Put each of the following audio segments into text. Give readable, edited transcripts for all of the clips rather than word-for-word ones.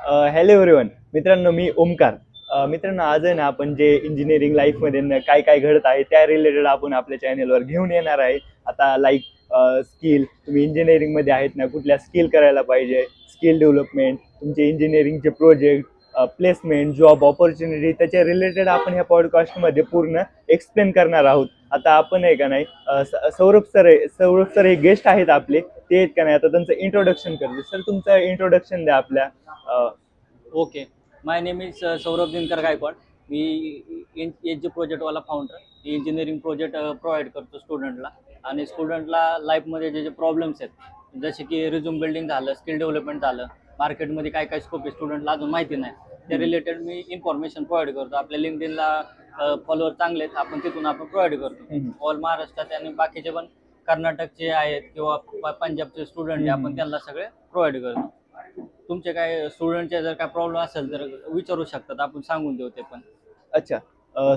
Hello everyone. मित्रांनो, मी ओमकार. मित्रांनो, आज आहे ना आपण जे इंजिनिअरिंग लाईफमध्ये काय काय घडत आहे त्या रिलेटेड आपण आपल्या चॅनेलवर घेऊन येणार आहे. आता लाईक स्किल, तुम्ही इंजिनिअरिंगमध्ये आहेत ना, कुठल्या स्किल करायला पाहिजे, स्किल डेव्हलपमेंट, तुमचे इंजिनिअरिंगचे प्रोजेक्ट, प्लेसमेंट, जॉब ऑपॉर्च्युनिटी, त्याच्या रिलेटेड आपण ह्या पॉडकास्टमध्ये पूर्ण एक्सप्लेन करणार आहोत. आता आपण आहे का नाही, सौरभ सर हे गेस्ट आहेत आपले, ते आहेत का नाही, आता त्यांचं इंट्रोडक्शन करते. सर, तुमचं इंट्रोडक्शन द्या आपल्या. Okay. My name is Saurabh Dinkar Gaikwad. मी एच जी प्रोजेक्टवाला फाउंडर. इंजिनिअरिंग प्रोजेक्ट प्रोव्हाइड करतो स्टुडंटला. आणि स्टुडंटला लाईफमध्ये जे प्रॉब्लेम्स आहेत, जसे की रिझ्यूम बिल्डिंग झालं, स्किल डेव्हलपमेंट झालं, मार्केटमध्ये काय काय स्कोप आहे स्टुडंटला अजून माहिती नाही, त्या रिलेटेड मी इन्फॉर्मेशन प्रोव्हाइड करतो. आपल्या लिंक्डइनला फॉलोअर चांगले आहेत, आपण तिथून आपण प्रोव्हाइड करतो. ऑल महाराष्ट्रात आणि बाकीचे पण कर्नाटकचे आहेत किंवा पंजाबचे स्टुडंट आहे, आपण त्यांना सगळे प्रोव्हाइड करतो. तुमचे काय स्टुडंटचे जर काय प्रॉब्लेम असेल तर विचारू शकतात, आपण सांगून देऊ ते पण. अच्छा.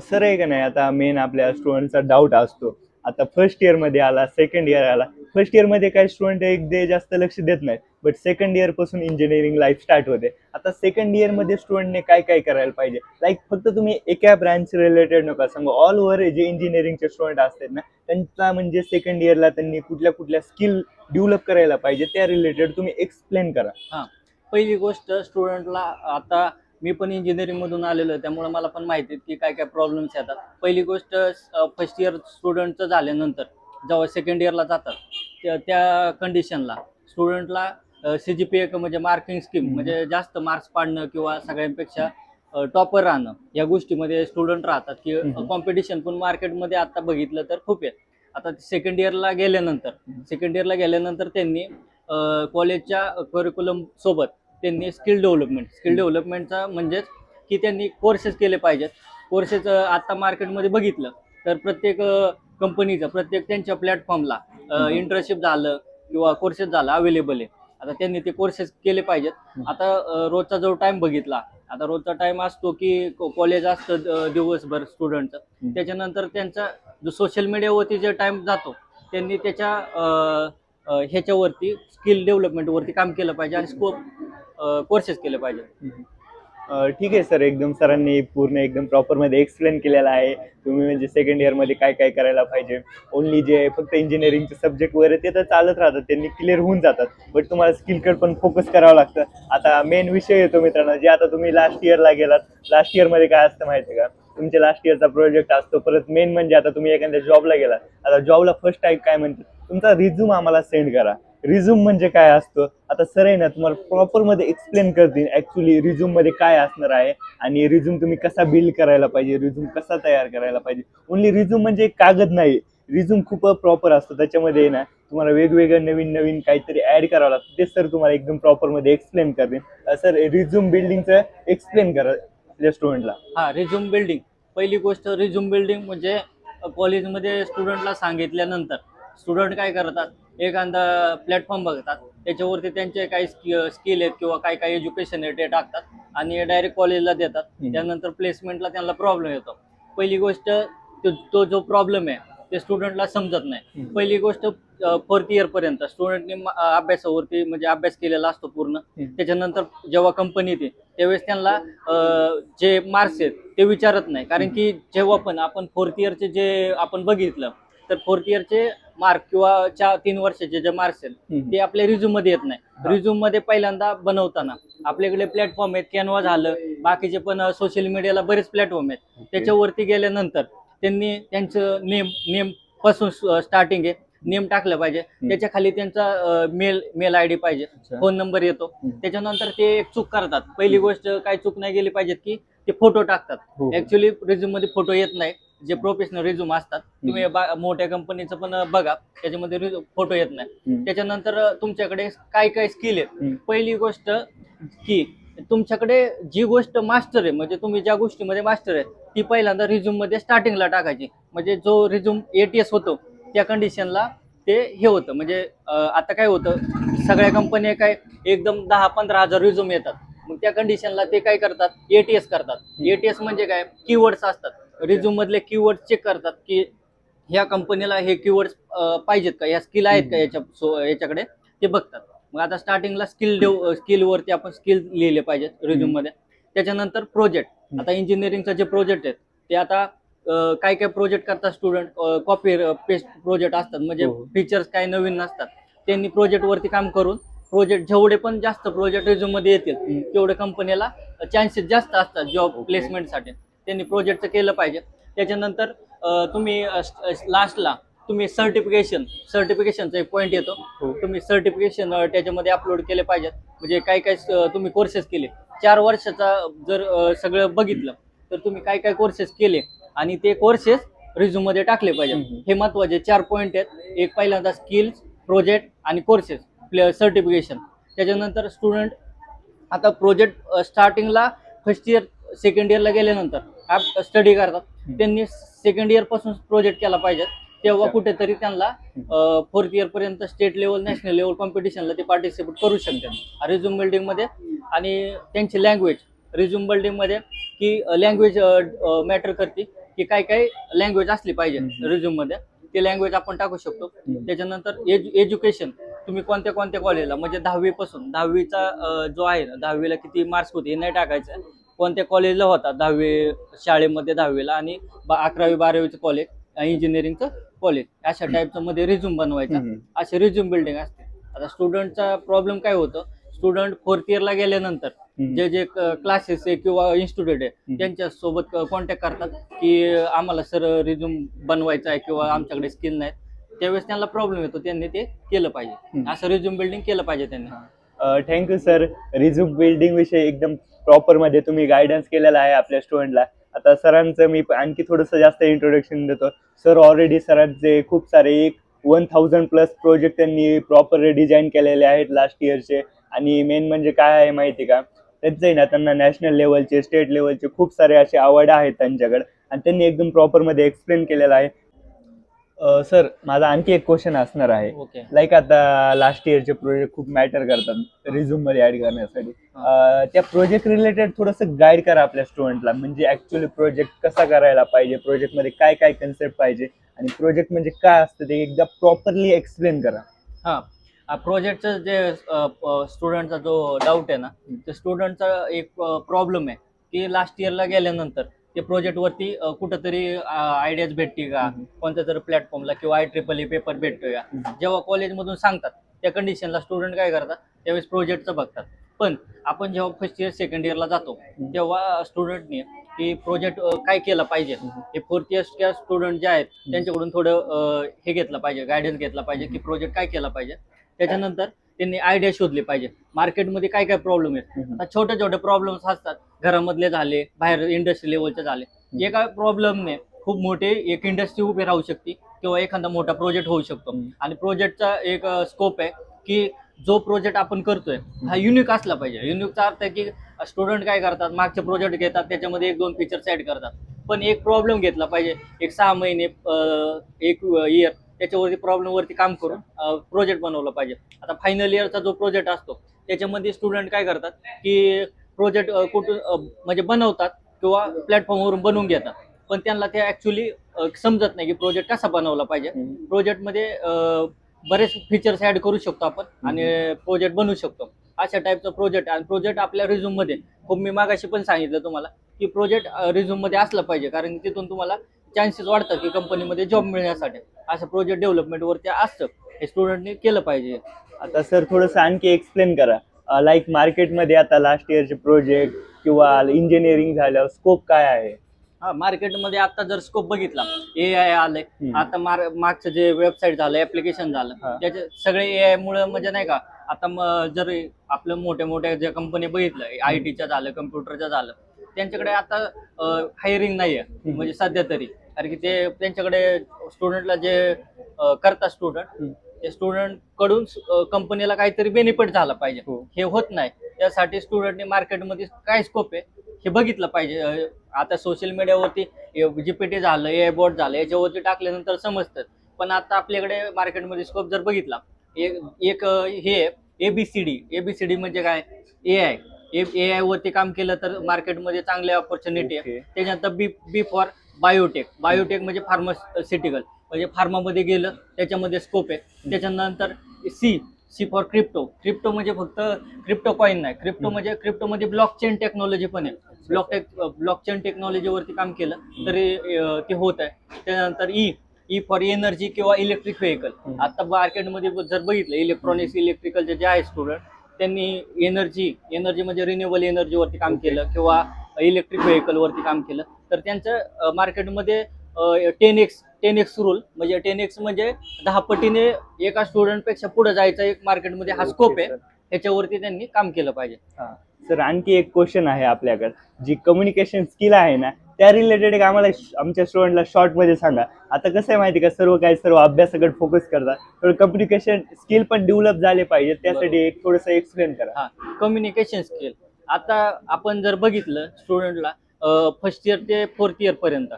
सर, आहे का नाही, आता मेन आपल्या स्टुडंटचा डाऊट असतो. आता फर्स्ट इयरमध्ये आला, सेकंड इयर आला. फर्स्ट इयरमध्ये काही स्टुडंट एक दे जास्त लक्ष देत नाही, बट सेकंड इयरपासून इंजिनिअरिंग लाईफ स्टार्ट होते. आता सेकंड इयरमध्ये स्टुडंटने काय काय करायला पाहिजे? लाईक फक्त तुम्ही एका ब्रँच रिलेटेड नका सांगू, ऑल ओव्हर जे इंजिनिअरिंगचे स्टुडंट असतात ना, त्यांचा म्हणजे सेकंड इयरला त्यांनी कुठल्या कुठल्या स्किल डेव्हलप करायला पाहिजे त्या रिलेटेड तुम्ही एक्सप्लेन करा. हां, पहिली गोष्ट स्टुडंटला, आता मी पण इंजिनिअरिंगमधून आलेलो आहे, त्यामुळे मला पण माहिती आहे की काय काय प्रॉब्लेम्स येतात. पहिली गोष्ट, फर्स्ट इयर स्टुडंटचं झाल्यानंतर जेव्हा सेकंड इयरला जातात त्या कंडिशनला स्टुडंटला CGPA म्हणजे मार्किंग स्कीम, म्हणजे जास्त मार्क्स पाडणं किंवा सगळ्यांपेक्षा टॉपर राहणं, या गोष्टीमध्ये स्टुडंट राहतात. की कॉम्पिटिशन पण मार्केटमध्ये आता बघितलं तर खूप आहे. आता सेकंड इयरला गेल्यानंतर त्यांनी कॉलेजच्या करिक्युलम सोबत त्यांनी स्किल डेव्हलपमेंटचा म्हणजेच की त्यांनी कोर्सेस केले पाहिजेत. कोर्सेस आता मार्केटमध्ये बघितलं तर प्रत्येक कंपनीचं, प्रत्येक त्यांच्या प्लॅटफॉर्मला इंटर्नशिप झालं किंवा कोर्सेस झालं अवेलेबल आहे. आता त्यांनी ते कोर्सेस केले पाहिजेत. आता रोजचा जो टाइम बघितला, आता रोजचा टाइम असतो की कॉलेज असतं दिवसभर स्टुडंटचं, त्याच्यानंतर त्यांचा जो सोशल मीडियावरती जे टाइम जातो, त्यांनी त्याच्या ह्याच्यावरती स्किल डेव्हलपमेंटवरती काम केलं पाहिजे आणि कोर्सेस केले पाहिजे. ठीक आहे सर, एकदम सरांनी पूर्ण एकदम प्रॉपरमध्ये एक्सप्लेन केलेलं आहे. तुम्ही म्हणजे सेकंड इयरमध्ये काय काय करायला पाहिजे. ओनली जे फक्त इंजिनिअरिंगचे सब्जेक्ट वगैरे ते तर चालत राहतात, त्यांनी क्लिअर होऊन जातात, बट तुम्हाला स्किलकडे पण फोकस करावं लागतं. आता मेन विषय येतो मित्रांनो, जे आता तुम्ही लास्ट इयरला गेलात, लास्ट इयरमध्ये काय असतं माहिती आहे का, तुमच्या लास्ट इयरचा प्रोजेक्ट असतो. परत मेन म्हणजे आता तुम्ही एखाद्या जॉबला गेलात. आता जॉबला फर्स्ट टाईप काय म्हणतात, तुमचा रिझ्यूम आम्हाला सेंड करा. रिझ्यूम म्हणजे काय असतं, आता सर आहे ना तुम्हाला प्रॉपरमध्ये एक्सप्लेन करतील ॲक्च्युली रिझ्यूम मध्ये काय असणार आहे आणि रिझ्यूम तुम्ही कसा बिल्ड करायला पाहिजे, रिझ्यूम कसा तयार करायला पाहिजे. ओनली रिझ्यूम म्हणजे एक कागद नाही, रिझ्यूम खूप प्रॉपर असतं. त्याच्यामध्ये ना तुम्हाला वेगवेगळं नवीन नवीन काहीतरी ऍड करावं लागतं. ते सर तुम्हाला एकदम प्रॉपरमध्ये एक्सप्लेन करतील. सर, रिझ्यूम बिल्डिंगचं एक्सप्लेन करा आपल्या स्टुडंटला. हां, रिझ्यूम बिल्डिंग. पहिली गोष्ट रिझ्यूम बिल्डिंग म्हणजे कॉलेजमध्ये स्टुडंटला सांगितल्यानंतर स्टुडंट काय करतात, एखादा प्लॅटफॉर्म बघतात, त्याच्यावरती त्यांचे काही स्किल आहेत किंवा काय काय एज्युकेशन आहे ते टाकतात आणि डायरेक्ट कॉलेजला देतात. त्यानंतर प्लेसमेंटला त्यांना प्रॉब्लेम येतो. पहिली गोष्ट, तो जो प्रॉब्लेम आहे ते स्टुडंटला समजत नाही. पहिली गोष्ट, फोर्थ इयरपर्यंत स्टुडंटने अभ्यासावरती म्हणजे अभ्यास केलेला असतो पूर्ण. त्याच्यानंतर जेव्हा कंपनी येते त्यावेळेस त्यांना जे मार्क्स आहेत ते विचारत नाही, कारण की जेव्हा पण आपण फोर्थ इयरचे जे आपण बघितलं तर फोर्थ इयरचे मार्क किंवा 3 वर्षाचे जे मार्क्स आहेत ते आपल्या रिझ्यूम मध्ये येत नाही. रिझ्यूम मध्ये पहिल्यांदा बनवताना आपल्याकडे प्लॅटफॉर्म आहेत, कॅनवा झालं, बाकीचे पण सोशल मीडियाला बरेच प्लॅटफॉर्म आहेत. त्याच्यावरती गेल्यानंतर त्यांनी त्यांचं नेम पासून स्टार्टिंग आहे, नेम टाकलं पाहिजे. त्याच्या खाली त्यांचा मेल आयडी पाहिजे, फोन नंबर येतो. त्याच्यानंतर ते एक चूक करतात. पहिली गोष्ट, काय चूक नाही गेली पाहिजेत की ते फोटो टाकतात. ऍक्च्युली रिझ्यूम मध्ये फोटो येत नाही. जे प्रोफेशनल रिझ्यूम असतात, तुम्ही मोठ्या कंपनीचं पण बघा, त्याच्यामध्ये फोटो येत नाही. त्याच्यानंतर तुमच्याकडे काय काय स्किल आहेत. पहिली गोष्ट की तुमच्याकडे जी गोष्ट मास्टर आहे, म्हणजे तुम्ही ज्या गोष्टीमध्ये मास्टर आहे ती पहिल्यांदा रिझ्यूम मध्ये स्टार्टिंगला टाकायची. म्हणजे जो रिझ्यूम ATS होतो त्या कंडिशनला ते हे होतं. म्हणजे आता काय होतं, सगळ्या कंपन्या काय एकदम 10-15 हजार रिझ्यूम येतात. मग त्या कंडिशनला ते काय करतात, ATS करतात. ATS म्हणजे काय, कीवर्ड्स असतात. रिझ्यूम मधले कीवर्ड चेक करतात की ह्या कंपनीला हे कीवर्ड्स पाहिजेत का, या स्किल आहेत का याच्याकडे, ते बघतात. मग आता स्टार्टिंगला स्किलवरती आपण स्किल लिहिले पाहिजेत रिझ्यूम मध्ये. त्याच्यानंतर प्रोजेक्ट. आता इंजिनिअरिंगचे जे प्रोजेक्ट आहेत ते आता काय काय प्रोजेक्ट करतात स्टुडंट, कॉपी पेस्ट प्रोजेक्ट असतात, म्हणजे हो. फीचर्स काही नवीन नसतात. त्यांनी प्रोजेक्ट वरती काम करून प्रोजेक्ट जेवढे पण जास्त प्रोजेक्ट रिझ्यूम मध्ये येतील तेवढे कंपनीला चान्सेस जास्त असतात जॉब प्लेसमेंटसाठी. त्यांनी प्रोजेक्टचं केलं पाहिजे. त्याच्यानंतर तुम्ही लास्टला तुम्ही सर्टिफिकेशनचा एक पॉईंट येतो. हो. तुम्ही सर्टिफिकेशन त्याच्यामध्ये अपलोड केले पाहिजेत. म्हणजे काय काय तुम्ही कोर्सेस केले 4 वर्षाचा जर सगळं बघितलं तर तुम्ही काय काय कोर्सेस केले आणि ते कोर्सेस रिझ्यूम मध्ये टाकले पाहिजे. हे महत्वाचे 4 पॉईंट आहेत. एक पहिल्यांदा स्किल्स, प्रोजेक्ट आणि कोर्सेस, सर्टिफिकेशन. त्याच्यानंतर स्टुडंट आता प्रोजेक्ट स्टार्टिंगला फर्स्ट इयर सेकंड इयरला गेल्यानंतर स्टडी करतात. त्यांनी सेकंड इयर पासून प्रोजेक्ट केला पाहिजे. तेव्हा कुठेतरी त्यांना 4th इयर पर्यंत स्टेट लेवल, नॅशनल लेवल कॉम्पिटिशनला ते पार्टिसिपेट करू शकतात रिझ्यूम बिल्डिंग मध्ये. आणि त्यांची लँग्वेज रिझ्यूम बिल्डिंग मध्ये की लँग्वेज मॅटर करते की काय काय लँग्वेज असली पाहिजे रिझ्यूम मध्ये, ते लँग्वेज आपण टाकू शकतो. त्याच्यानंतर एज्युकेशन तुम्ही कोणत्या कोणत्या कॉलेजला, म्हणजे 10वी पासून 10वीचा जो आहे ना, 10वीला किती मार्क्स होते हे नाही टाकायचं. कोणत्या कॉलेजला होता 10वी शाळेमध्ये 10वीला आणि 11वी 12वीचं कॉलेज, इंजिनिअरिंगचं कॉलेज, अशा टाईपचं मध्ये रिझ्यूम बनवायचा. असे रिझ्यूम बिल्डिंग असते. आता स्टुडंटचा प्रॉब्लेम काय होतं, स्टुडंट 4th इयरला गेल्यानंतर जे जे क्लासेस आहे किंवा इन्स्टिट्यूट आहे त्यांच्या सोबत कॉन्टॅक्ट करतात की आम्हाला सर रिझ्यूम बनवायचा आहे किंवा आमच्याकडे स्किल नाही. त्यावेळेस त्यांना प्रॉब्लेम येतो. त्यांनी ते केलं पाहिजे. असं रिझ्यूम बिल्डिंग केलं पाहिजे त्यांनी. Thank you sir. रिझ्यूम बिल्डिंग विषयी एकदम प्रॉपर मध्ये तुम्ही गायडन्स केलेला आहे आपल्या स्टुडंटला. आता सरांचं मी आणखी थोडंसं जास्त इंट्रोडक्शन देतो. सर ऑलरेडी सरांचे खूप सारे 1000+ प्रोजेक्ट त्यांनी प्रॉपर डिझाईन केलेले आहेत लास्ट इयरचे. आणि मेन म्हणजे काय आहे माहिती का, त्यांचं ना त्यांना नॅशनल लेवलचे, स्टेट लेवलचे खूप सारे असे अवॉर्ड आहेत त्यांच्याकडे आणि त्यांनी एकदम प्रॉपरमध्ये एक्सप्लेन केलेलं आहे. सर माझा आणखी एक क्वेश्चन असणार आहे. ओके. लाईक आता लास्ट इयरचे प्रोजेक्ट खूप मॅटर करतात रिझ्यूम मध्ये ऍड करण्यासाठी. त्या प्रोजेक्ट रिलेटेड थोडंसं गाईड करा आपल्या स्टुडंटला, म्हणजे ऍक्च्युअली प्रोजेक्ट कसा करायला पाहिजे, प्रोजेक्टमध्ये काय काय कन्सेप्ट पाहिजे आणि प्रोजेक्ट म्हणजे काय असतं ते एकदा प्रॉपरली एक्सप्लेन करा. प्रोजेक्टचं जे स्टुडंटचा जो डाऊट आहे ना, ते स्टुडंटचा एक प्रॉब्लेम आहे की लास्ट इयरला गेल्यानंतर ते प्रोजेक्ट वरती कुठंतरी आयडियाज भेटते का, कोणत्या तरी प्लॅटफॉर्मला किंवा IEEE पेपर भेटतोय का. जेव्हा कॉलेजमधून सांगतात त्या कंडिशनला स्टुडंट काय करतात, त्यावेळेस प्रोजेक्टचं बघतात. पण आपण जेव्हा फर्स्ट इयर सेकंड इयरला जातो तेव्हा स्टुडंटने की प्रोजेक्ट काय केलं पाहिजे हे 4th इयर्सच्या स्टुडंट जे आहेत त्यांच्याकडून थोडं हे घेतलं पाहिजे, गायडन्स घेतला पाहिजे की प्रोजेक्ट काय केला पाहिजे. त्याच्यानंतर त्यांनी आयडिया शोधली पाहिजे मार्केटमध्ये काय काय प्रॉब्लेम आहेत. आता छोटे छोटे प्रॉब्लेम्स असतात, घरामधले झाले, बाहेर इंडस्ट्री लेवलचे झाले. एका प्रॉब्लेमने खूप मोठे एक इंडस्ट्री उभी राहू शकते किंवा एखादा मोठा प्रोजेक्ट होऊ शकतो. आणि प्रोजेक्टचा एक स्कोप आहे की जो प्रोजेक्ट आपण करतोय हा युनिक असला पाहिजे. युनिकचा अर्थ आहे की स्टुडंट काय करतात, मागचे प्रोजेक्ट घेतात, त्याच्यामध्ये 1-2 फीचर्स ऍड करतात, पण एक प्रॉब्लेम घेतला पाहिजे. एक 6 महिने, 1 इयर त्याच्यावरती प्रॉब्लेम वरती काम करून प्रोजेक्ट बनवलं पाहिजे. आता फायनल इयरचा जो प्रोजेक्ट असतो त्याच्यामध्ये स्टुडंट काय करतात की प्रोजेक्ट कुठून म्हणजे बनवतात किंवा प्लॅटफॉर्मवरून बनवून घेतात, पण त्यांना ते ऍक्च्युली समजत नाही की प्रोजेक्ट कसा बनवला पाहिजे. प्रोजेक्टमध्ये बरेच फीचर्स ऍड करू शकतो आपण आणि प्रोजेक्ट बनवू शकतो. अशा टाईपचा प्रोजेक्ट. आणि प्रोजेक्ट आपल्या रिझ्यूम मध्ये खूप, मी मागाशी पण सांगितलं तुम्हाला की प्रोजेक्ट रिझ्यूम मध्ये असलं पाहिजे, कारण तिथून तुम्हाला चान्सेस वाढतात की कंपनीमध्ये जॉब मिळण्यासाठी. असं प्रोजेक्ट डेव्हलपमेंट वरती असतं, हे स्टुडंटने केलं पाहिजे. आता सर थोडंसं आणखी एक्सप्लेन करा, लाईक मार्केटमध्ये आता लास्ट इयरचे प्रोजेक्ट किंवा इंजिनिअरिंग झाल्यावर स्कोप काय आहे. मार्केटमध्ये आता जर स्कोप बघितला, AI आलंय. आता मागचं जे वेबसाईट झालं, ऍप्लिकेशन झालं, त्याचे सगळे AI मुळे, म्हणजे नाही का, आता जर आपलं मोठ्या मोठ्या ज्या कंपनी बघितलं, IT च्या झालं, कम्प्युटरच्या झालं, त्यांच्याकडे आता हायरिंग नाहीये म्हणजे सध्या तरी. कारण की ते त्यांच्याकडे स्टुडंटला जे करतात स्टुडंट, त्या स्टुडंट कडून कंपनीला काहीतरी बेनिफिट झाला पाहिजे. हे होत नाही. त्यासाठी स्टुडंटने मार्केटमध्ये काय स्कोप आहे हे बघितलं पाहिजे. आता सोशल मीडियावरती GPT झालं, AI बॉट झालं, याच्यावरती टाकल्यानंतर समजतं. पण आता आपल्याकडे मार्केटमध्ये स्कोप जर बघितला, एक हे ABCD म्हणजे काय, AI वरती काम केलं तर मार्केटमध्ये चांगले ऑपॉर्च्युनिटी आहे. त्याच्यानंतर B फॉर बायोटेक म्हणजे फार्मास्युटिकल, म्हणजे फार्मामध्ये गेलं त्याच्यामध्ये स्कोप आहे. त्याच्यानंतर सी फॉर क्रिप्टो. क्रिप्टो म्हणजे फक्त क्रिप्टो कॉइन नाही, क्रिप्टो म्हणजे क्रिप्टोमध्ये ब्लॉकचेन टेक्नॉलॉजी पण आहे. ब्लॉकचेन टेक्नॉलॉजीवरती काम केलं तरी ते होत आहे. त्यानंतर ई फॉर एनर्जी किंवा इलेक्ट्रिक व्हेकल. आता मार्केटमध्ये जर बघितलं इलेक्ट्रॉनिक्स इलेक्ट्रिकलचे जे आहे स्टुडंट, त्यांनी एनर्जी म्हणजे रिन्युएबल एनर्जीवरती काम केलं किंवा इलेक्ट्रिक व्हेकलवरती काम केलं, तर त्यांचं मार्केटमध्ये 10x रूल म्हणजे 10x म्हणजे 10 पटीने एका स्टुडंटपेक्षा पुढे जायचा एक मार्केटमध्ये हा स्कोप आहे. ह्याच्यावरती त्यांनी काम केलं पाहिजे. सर आणखी एक क्वेश्चन आहे आपल्याकडे, जी कम्युनिकेशन स्किल आहे ना त्या रिलेटेड एक आम्हाला आमच्या स्टुडंटला शॉर्टमध्ये सांगा. आता कसं आहे माहिती का, सर्व अभ्यासाकडे फोकस करतात, थोडं कम्युनिकेशन स्किल पण डेव्हलप झाले पाहिजे, त्यासाठी एक थोडंसं एक्सप्लेन करा. हा, कम्युनिकेशन स्किल. आता आपण जर बघितलं स्टुडंटला फर्स्ट इयर ते फोर्थ इयर पर्यंत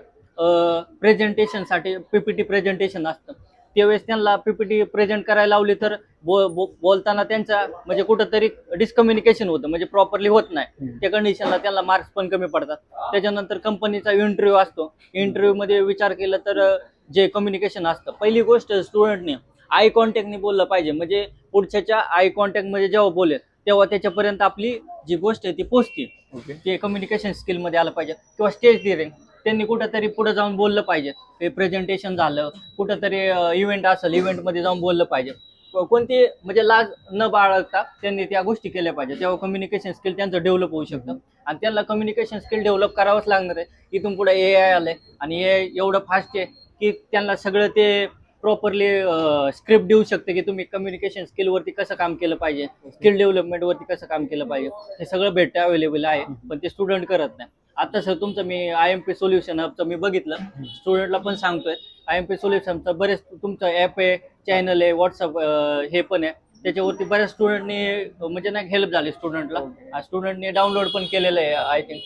प्रेझेंटेशनसाठी पीपीटी प्रेझेंटेशन असतं. त्यावेळेस त्यांना पीपीटी प्रेझेंट करायला लावली तर बोलताना त्यांचा म्हणजे कुठंतरी डिस्कम्युनिकेशन होतं, म्हणजे प्रॉपरली होत नाही. त्या कंडिशनला त्यांना मार्क्स पण कमी पडतात. त्याच्यानंतर कंपनीचा इंटरव्ह्यू असतो. इंटरव्ह्यूमध्ये विचार केला तर जे कम्युनिकेशन असतं, पहिली गोष्ट स्टुडंटने आय कॉन्टॅक्टने बोललं पाहिजे. म्हणजे पुढच्याच्या आय कॉन्टॅक्टमध्ये जेव्हा बोलेल तेव्हा त्याच्यापर्यंत आपली जी गोष्ट आहे ती पोहोचते. ते कम्युनिकेशन स्किलमध्ये आलं पाहिजे. किंवा स्टेज डिअरिंग, त्यांनी कुठंतरी पुढे जाऊन बोललं पाहिजे. ते प्रेझेंटेशन झालं, कुठंतरी इव्हेंट असेल, इव्हेंटमध्ये जाऊन बोललं पाहिजे. कोणती म्हणजे लाज न बाळगता त्यांनी त्या गोष्टी केल्या पाहिजे. तेव्हा कम्युनिकेशन स्किल त्यांचं डेव्हलप होऊ शकतं. आणि त्यांना कम्युनिकेशन स्किल डेव्हलप करावंच लागणार आहे. इथून पुढे AI आलंय आणि हे एवढं फास्ट आहे की त्यांना सगळं ते प्रॉपरली स्क्रिप्ट देऊ शकते की तुम्ही कम्युनिकेशन स्किलवरती कसं काम केलं पाहिजे, स्किल डेव्हलपमेंटवरती कसं काम केलं पाहिजे, हे सगळं भेटतं, अवेलेबल आहे. पण ते स्टुडंट करत नाही. आता सर तुमचं मी IMP सोल्युशन हबचं मी बघितलं, स्टुडंटला पण सांगतोय. IMP सोल्युशनचं बरेच तुमचं ॲप आहे, चॅनल आहे, व्हॉट्सअप हे पण आहे. त्याच्यावरती बऱ्याच स्टुडंटनी म्हणजे नाही हेल्प झाली स्टुडंटला. स्टुडंटने डाउनलोड पण केलेलं आहे. आय थिंक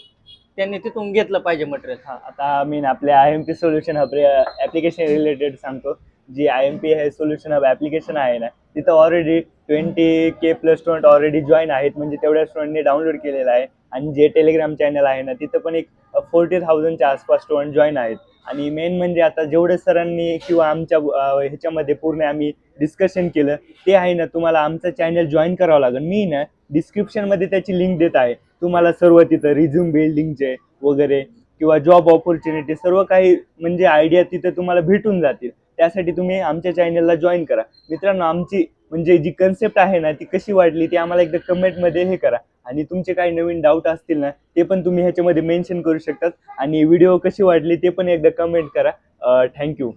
त्यांनी तिथून घेतलं पाहिजे मटेरियल. आता मी आपल्या IMP solution hub application related सांगतो. जी IMP हे सोल्युशन हब ॲप्लिकेशन आहे ना, तिथं already 20K plus student already join आहेत, म्हणजे तेवढ्या स्टुडंटनी डाउनलोड केलेलं आहे. आणि जे टेलिग्राम चॅनल आहे ना, तिथं पण एक 40,000च्या आसपास स्टुडंट जॉईन आहेत. आणि मेन म्हणजे आता जेवढे सरांनी किंवा आमच्या ह्याच्यामध्ये पूर्ण आम्ही डिस्कशन केलं ते आहे ना, तुम्हाला आमचं चॅनल जॉईन करावं लागेल. मी ना डिस्क्रिप्शनमध्ये त्याची लिंक देत आहे तुम्हाला. सर्व तिथं रिझ्यूम बिल्डिंगचे वगैरे किंवा जॉब ऑपॉर्च्युनिटी सर्व काही म्हणजे आयडिया तिथं तुम्हाला भेटून जातील. त्यासाठी तुम्ही आमच्या चॅनलला जॉईन करा. मित्रांनो, आमची म्हणजे जी कन्सेप्ट आहे ना ती कशी वाटली ते आम्हाला एकदा कमेंटमध्ये हे करा. आणि तुमचे काही नवीन डाऊट असतील ना ते पण तुम्ही ह्याच्यामध्ये मेन्शन करू शकतात. आणि व्हिडिओ कशी वाटली ते पण एकदा कमेंट करा. थँक्यू.